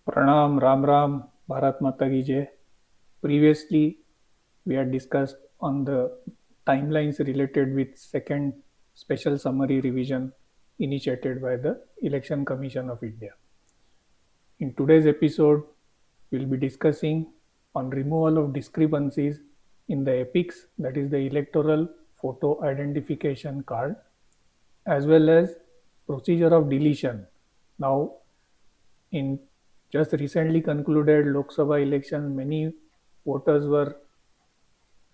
Pranam, Ram Ram, Bharat Mata Ki Jai. Previously, we had discussed on the timelines related with second special summary revision initiated by the Election Commission of India. In today's episode, we'll be discussing on removal of discrepancies in the EPICS, that is the Electoral Photo Identification Card, as well as procedure of deletion. Now, in just recently concluded Lok Sabha election, many voters were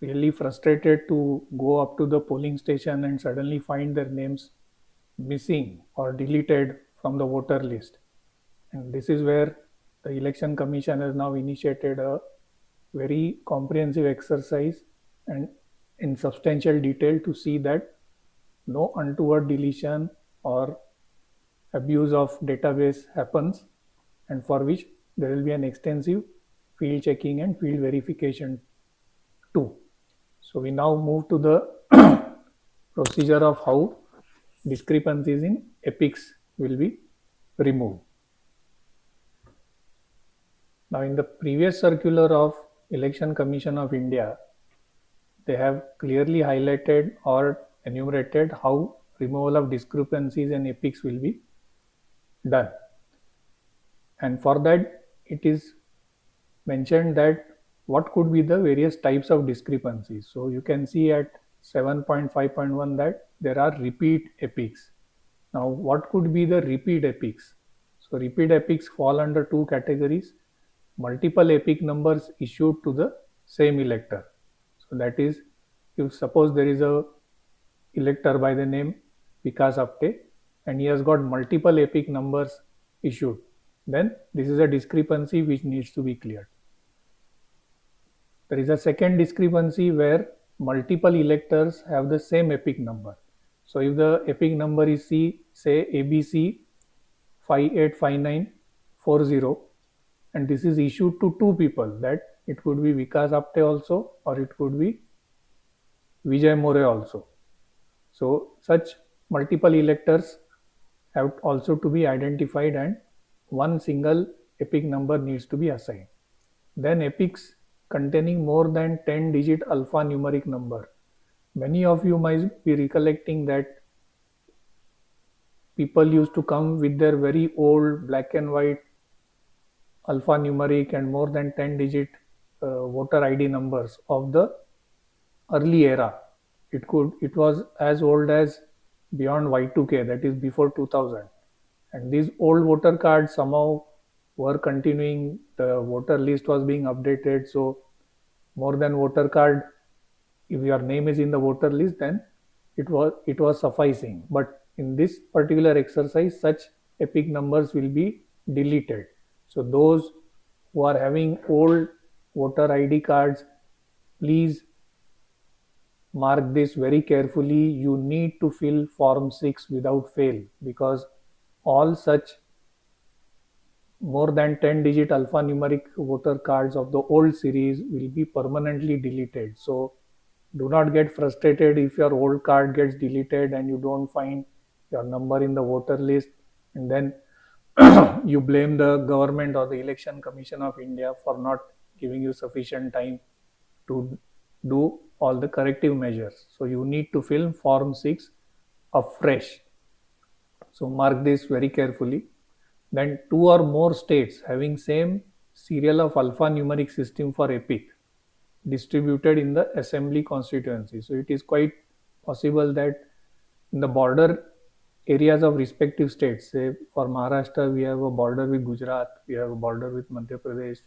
really frustrated to go up to the polling station and suddenly find their names missing or deleted from the voter list. And this is where the Election Commission has now initiated a very comprehensive exercise and in substantial detail to see that no untoward deletion or abuse of database happens, and for which there will be an extensive field checking and field verification too. So we now move to the procedure of how discrepancies in EPICS will be removed. Now, in the previous circular of Election Commission of India, they have clearly highlighted or enumerated how removal of discrepancies in EPICS will be done. And for that, it is mentioned that what could be the various types of discrepancies. So you can see at 7.5.1 that there are repeat EPICS. Now, what could be the repeat EPICS? So repeat EPICS fall under two categories: multiple EPIC numbers issued to the same elector. So that is, if suppose there is a elector by the name VikasApte and he has got multiple EPIC numbers issued, then this is a discrepancy which needs to be cleared. There is a second discrepancy where multiple electors have the same EPIC number. So if the EPIC number is say ABC 585940, and this is issued to two people, that it could be VikasApte also or it could be Vijay More also. So such multiple electors have also to be identified and one single EPIC number needs to be assigned. Then EPICs containing more than 10-digit alphanumeric number. Many of you might be recollecting that people used to come with their very old black and white alphanumeric and more than 10-digit voter ID numbers of the early era. It was as old as beyond Y2K, that is before 2000. And these old voter cards somehow were continuing, the voter list was being updated, so more than voter card, if your name is in the voter list, then it was sufficing. But in this particular exercise, such EPIC numbers will be deleted. So those who are having old voter ID cards, please mark this very carefully. You need to fill Form 6 without fail, because all such more than 10-digit alphanumeric voter cards of the old series will be permanently deleted. So do not get frustrated if your old card gets deleted and you don't find your number in the voter list, and then you blame the government or the Election Commission of India for not giving you sufficient time to do all the corrective measures. So you need to fill Form 6 afresh. So mark this very carefully. Then two or more states having same serial of alphanumeric system for EPIC distributed in the assembly constituency. So it is quite possible that in the border areas of respective states, say for Maharashtra we have a border with Gujarat, we have a border with Madhya Pradesh,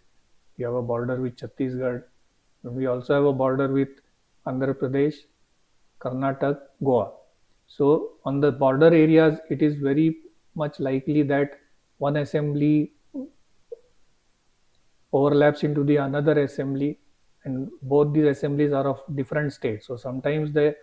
we have a border with Chhattisgarh, and we also have a border with Andhra Pradesh, Karnataka, Goa. So on the border areas, it is very much likely that one assembly overlaps into the another assembly, and both these assemblies are of different states. So sometimes the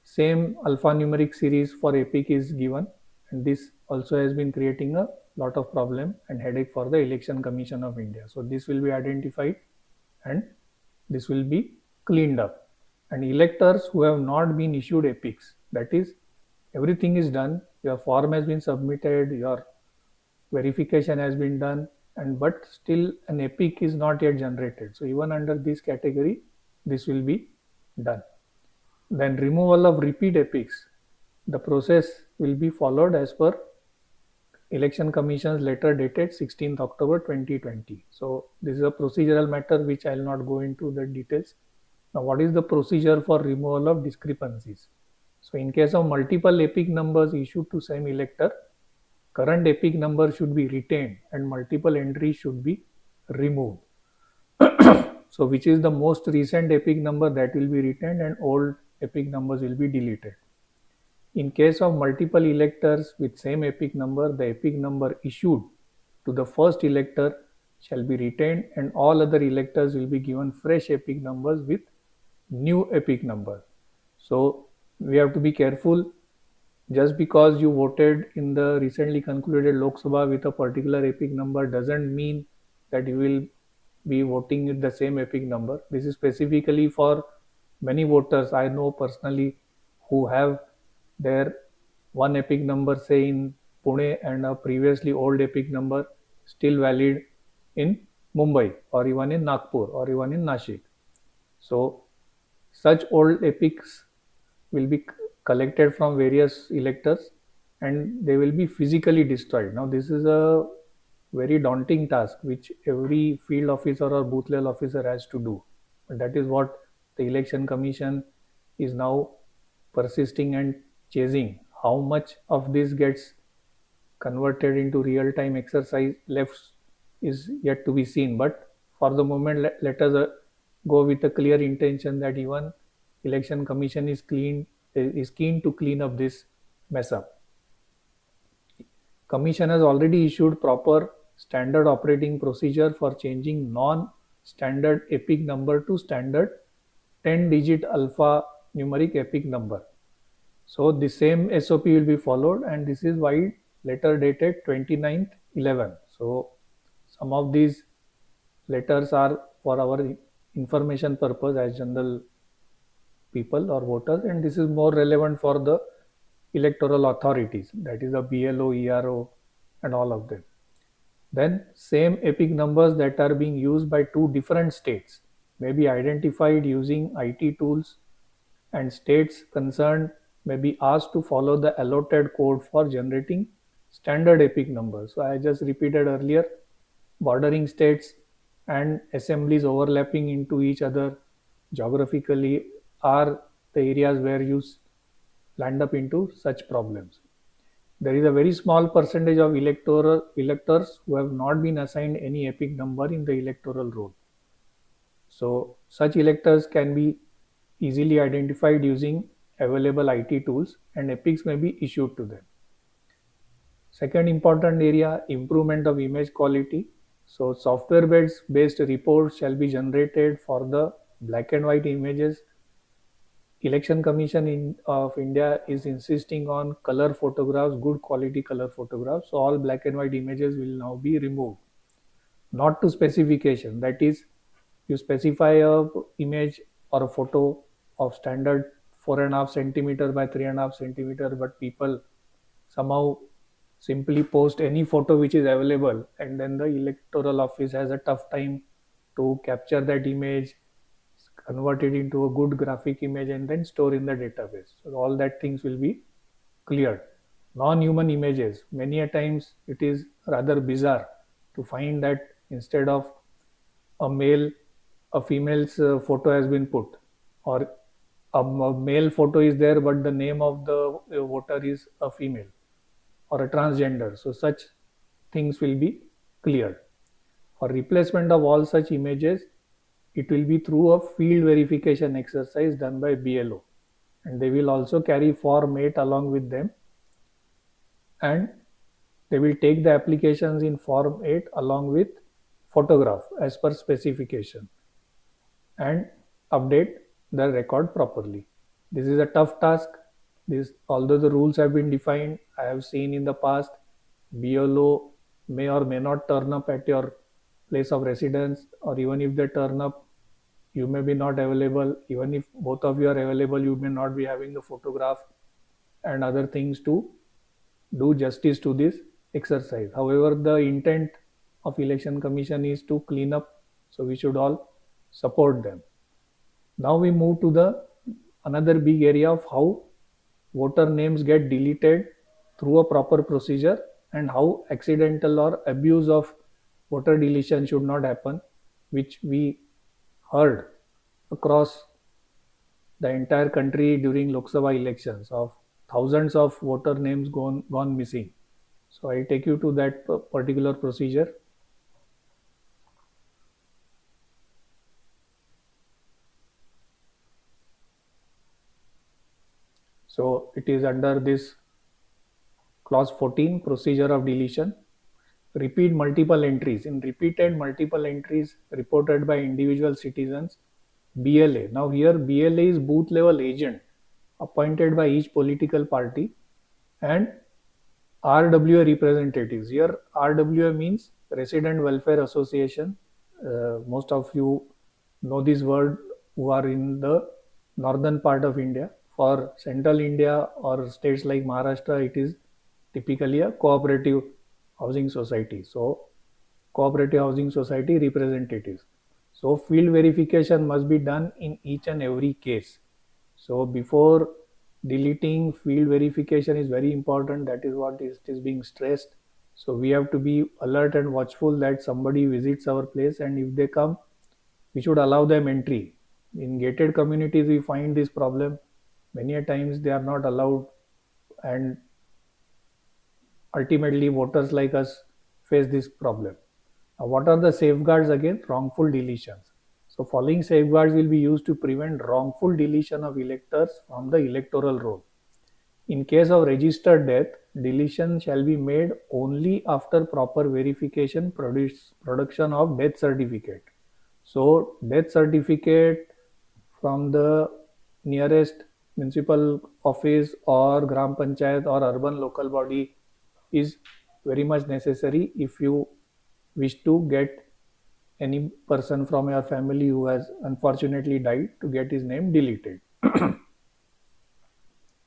same alphanumeric series for EPIC is given, and this also has been creating a lot of problem and headache for the Election Commission of India. So this will be identified and this will be cleaned up. And electors who have not been issued EPICs, that is, everything is done, your form has been submitted, your verification has been done, but still an epic is not yet generated. So even under this category, this will be done. Then removal of repeat epics. The process will be followed as per Election Commission's letter dated 16th October 2020. So this is a procedural matter which I will not go into the details. Now what is the procedure for removal of discrepancies? So in case of multiple epic numbers issued to same elector, current epic number should be retained and multiple entries should be removed. So which is the most recent epic number, that will be retained and old epic numbers will be deleted. In case of multiple electors with same epic number, the epic number issued to the first elector shall be retained and all other electors will be given fresh epic numbers with new epic number. So we have to be careful. Just because you voted in the recently concluded Lok Sabha with a particular epic number doesn't mean that you will be voting with the same epic number. This is specifically for many voters I know personally who have their one epic number, say in Pune, and a previously old epic number still valid in Mumbai or even in Nagpur or even in Nashik. So such old epics will be collected from various electors and they will be physically destroyed. Now this is a very daunting task which every field officer or booth level officer has to do. And that is what the Election Commission is now persisting and chasing. How much of this gets converted into real time exercise left is yet to be seen. But for the moment, let us go with a clear intention that even Election Commission is keen to clean up this mess up. Commission has already issued proper standard operating procedure for changing non-standard epic number to standard 10-digit alpha numeric epic number. So the same SOP will be followed, and this is why letter dated 29/11. So some of these letters are for our information purpose as general people or voters, and this is more relevant for the electoral authorities, that is the BLO, ERO and all of them. Then same epic numbers that are being used by two different states may be identified using IT tools, and states concerned may be asked to follow the allotted code for generating standard epic numbers. So I just repeated earlier, bordering states and assemblies overlapping into each other geographically are the areas where you land up into such problems. There is a very small percentage of electors who have not been assigned any epic number in the electoral roll. So such electors can be easily identified using available IT tools and epics may be issued to them. Second important area, improvement of image quality. So software based reports shall be generated for the black and white images. Election Commission of India is insisting on color photographs, good quality color photographs. So all black and white images will now be removed. Not to specification, that is, you specify a image or a photo of standard 4.5 centimeter by 3.5 centimeter, but people somehow simply post any photo which is available, and then the electoral office has a tough time to capture that image, convert it into a good graphic image and then store in the database. So all that things will be cleared. Non-human images, many a times it is rather bizarre to find that instead of a male, a female's photo has been put, or a male photo is there but the name of the voter is a female or a transgender. So such things will be cleared. For replacement of all such images, it will be through a field verification exercise done by BLO, and they will also carry Form 8 along with them, and they will take the applications in Form 8 along with photograph as per specification and update the record properly. This is a tough task. Although the rules have been defined, I have seen in the past BLO may or may not turn up at your place of residence, or even if they turn up, you may be not available. Even if both of you are available, you may not be having the photograph and other things to do justice to this exercise. However, the intent of Election Commission is to clean up, so we should all support them. Now we move to the another big area of how voter names get deleted through a proper procedure, and how accidental or abuse of voter deletion should not happen, which we heard across the entire country during Lok Sabha elections of thousands of voter names gone missing. So I take you to that particular procedure. So it is under this clause 14, procedure of deletion. Repeat multiple entries. In repeated multiple entries reported by individual citizens, BLA. Now here BLA is booth level agent appointed by each political party, and RWA representatives. Here RWA means Resident Welfare Association. Most of you know this word who are in the northern part of India. For central India or states like Maharashtra, it is typically a cooperative housing society. So cooperative housing society representatives. So field verification must be done in each and every case. So before deleting, field verification is very important. That is what is being stressed. So we have to be alert and watchful that somebody visits our place, and if they come, we should allow them entry. In gated communities, we find this problem. Many a times they are not allowed, and ultimately voters like us face this problem. Now, what are the safeguards against wrongful deletions? So following safeguards will be used to prevent wrongful deletion of electors from the electoral roll. In case of registered death, deletion shall be made only after proper verification production of death certificate. So death certificate from the nearest municipal office or gram panchayat or urban local body is very much necessary if you wish to get any person from your family who has unfortunately died to get his name deleted.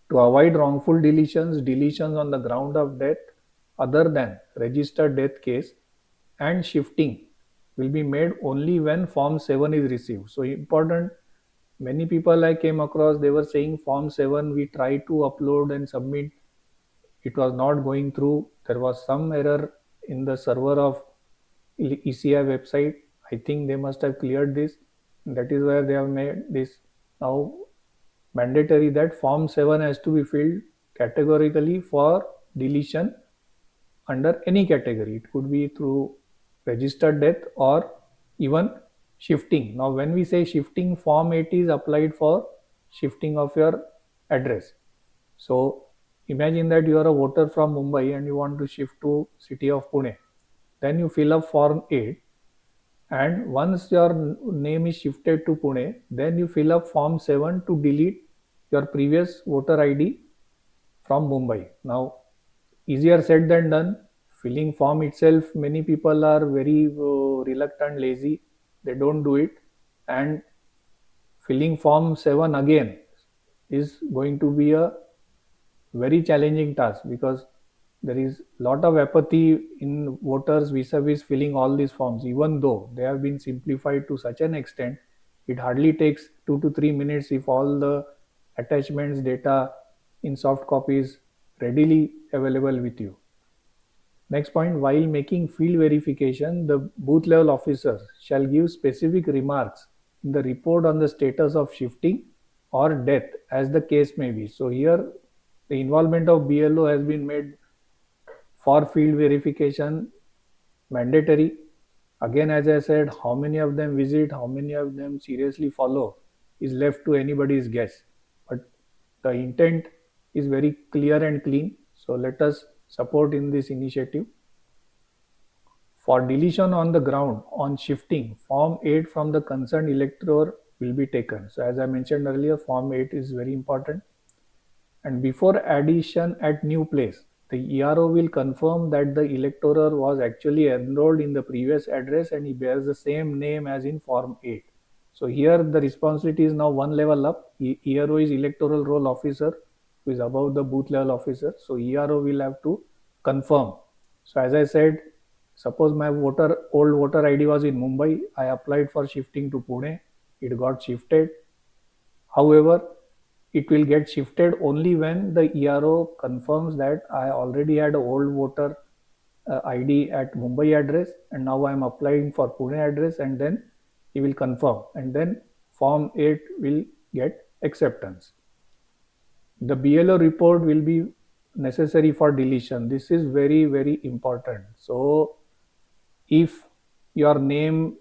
To avoid wrongful deletions on the ground of death other than registered death case, and shifting will be made only when Form 7 is received. So important, many people I came across, they were saying Form 7 we tried to upload and submit, it was not going through. There was some error in the server of ECI website. I think they must have cleared this. That is where they have made this now mandatory that Form 7 has to be filled categorically for deletion under any category. It could be through registered death or even shifting. Now when we say shifting, Form 8 is applied for shifting of your address. So imagine that you are a voter from Mumbai and you want to shift to city of Pune. Then you fill up Form 8, and once your name is shifted to Pune, then you fill up Form 7 to delete your previous voter ID from Mumbai. Now, easier said than done. Filling form itself, many people are very reluctant, lazy. They don't do it, and filling Form 7 again is going to be a very challenging task, because there is lot of apathy in voters vis-a-vis filling all these forms. Even though they have been simplified to such an extent, it hardly takes 2 to 3 minutes if all the attachments, data in soft copies readily available with you. Next point, while making field verification, the booth level officer shall give specific remarks in the report on the status of shifting or death as the case may be. So here the involvement of BLO has been made for field verification mandatory. Again, as I said, how many of them visit, how many of them seriously follow is left to anybody's guess. But the intent is very clear and clean. So let us support in this initiative. For deletion on the ground on shifting, Form 8 from the concerned elector will be taken. So as I mentioned earlier, Form 8 is very important. And before addition at new place, the ERO will confirm that the elector was actually enrolled in the previous address and he bears the same name as in Form 8. So here the responsibility is now one level up. ERO is Electoral Roll Officer, who is above the booth level officer. So ERO will have to confirm. So as I said, Suppose my old voter ID was in Mumbai. I applied for shifting to Pune. It got shifted. However, it will get shifted only when the ERO confirms that I already had an old voter ID at Mumbai address and now I am applying for Pune address, and then he will confirm, and then Form 8 will get acceptance. The BLO report will be necessary for deletion. This is very, very important. So if your name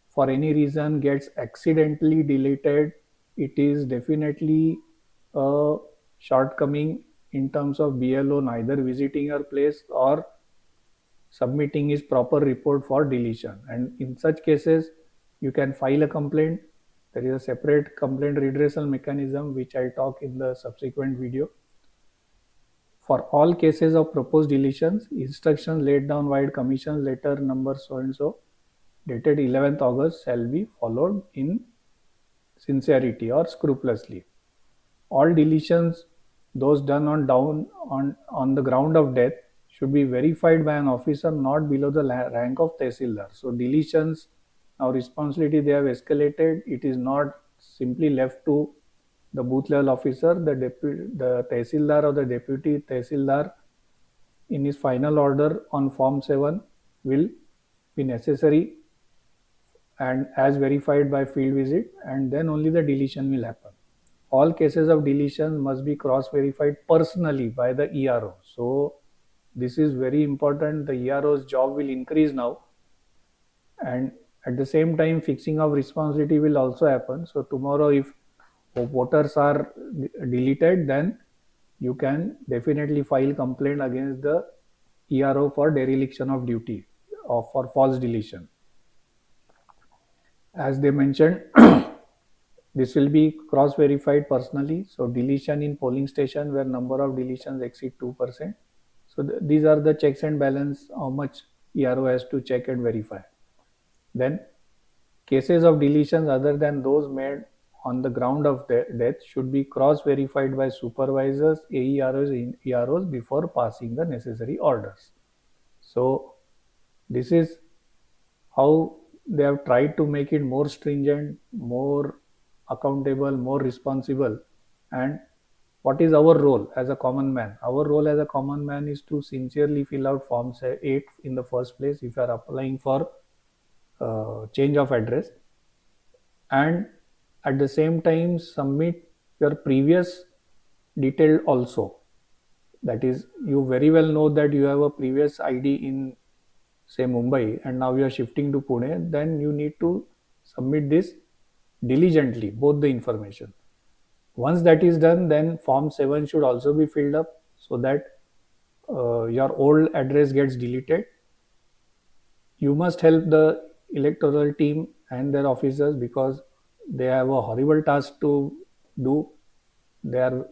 for any reason gets accidentally deleted, it is definitely a shortcoming in terms of BLO neither visiting your place or submitting his proper report for deletion. And in such cases, you can file a complaint. There is a separate complaint redressal mechanism which I talk in the subsequent video. For all cases of proposed deletions, instructions laid down via commission letter number so and so dated 11th August shall be followed in sincerity or scrupulously. All deletions, those done on the ground of death, should be verified by an officer not below the rank of Tehsildar. So deletions, now responsibility they have escalated. It is not simply left to the booth level officer. The Tehsildar or the deputy Tehsildar in his final order on Form 7 will be necessary and as verified by field visit, and then only the deletion will happen. All cases of deletion must be cross-verified personally by the ERO. So this is very important. The ERO's job will increase now, and at the same time fixing of responsibility will also happen. So tomorrow if voters are deleted, then you can definitely file complaint against the ERO for dereliction of duty or for false deletion. As they mentioned, this will be cross-verified personally. So deletion in polling station where number of deletions exceed 2%. So these are the checks and balance, how much ERO has to check and verify. Then cases of deletions other than those made on the ground of death should be cross-verified by supervisors, AEROs, EROs before passing the necessary orders. So this is how they have tried to make it more stringent, more accountable, more responsible. And what is our role as a common man? Our role as a common man is to sincerely fill out Form 8 in the first place if you are applying for change of address, and at the same time submit your previous detail also. That is, you very well know that you have a previous ID in say Mumbai and now you are shifting to Pune, then you need to submit this diligently, both the information. Once that is done, then Form 7 should also be filled up so that your old address gets deleted. You must help the electoral team and their officers because they have a horrible task to do. They are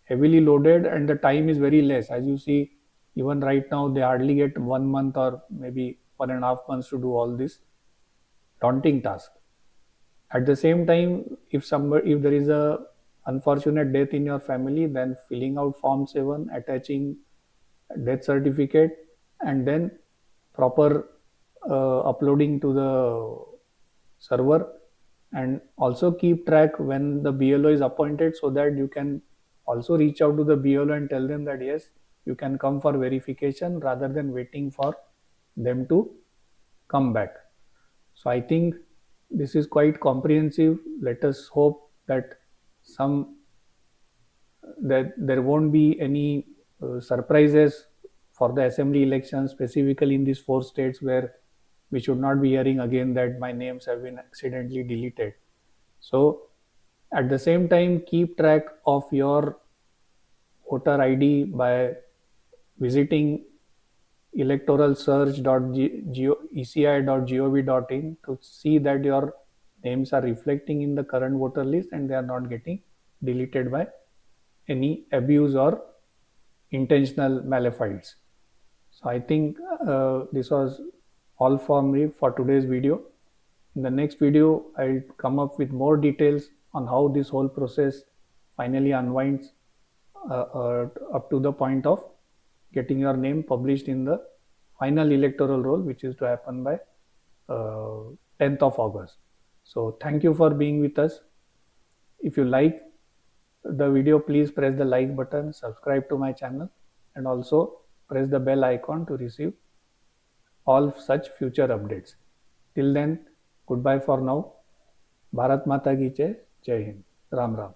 heavily loaded and the time is very less. As you see, even right now, they hardly get 1 month or maybe 1.5 months to do all this daunting task. At the same time, if there is a unfortunate death in your family, then filling out Form 7, attaching death certificate, and then proper uploading to the server, and also keep track when the BLO is appointed so that you can also reach out to the BLO and tell them that yes, you can come for verification rather than waiting for them to come back. So I think this is quite comprehensive. Let us hope that there won't be any surprises for the assembly elections, specifically in these 4 states where we should not be hearing again that my names have been accidentally deleted. So at the same time, keep track of your voter ID by visiting electoralsearch.eci.gov.in to see that your names are reflecting in the current voter list and they are not getting deleted by any abuse or intentional malafide. So I think this was all for me for today's video. In the next video, I'll come up with more details on how this whole process finally unwinds up to the point of getting your name published in the final electoral roll, which is to happen by 10th of August. So thank you for being with us. If you like the video, please press the like button, subscribe to my channel, and also press the bell icon to receive all such future updates. Till then, goodbye for now. Bharat Mata ki Jai. Jai Hind. Ram Ram.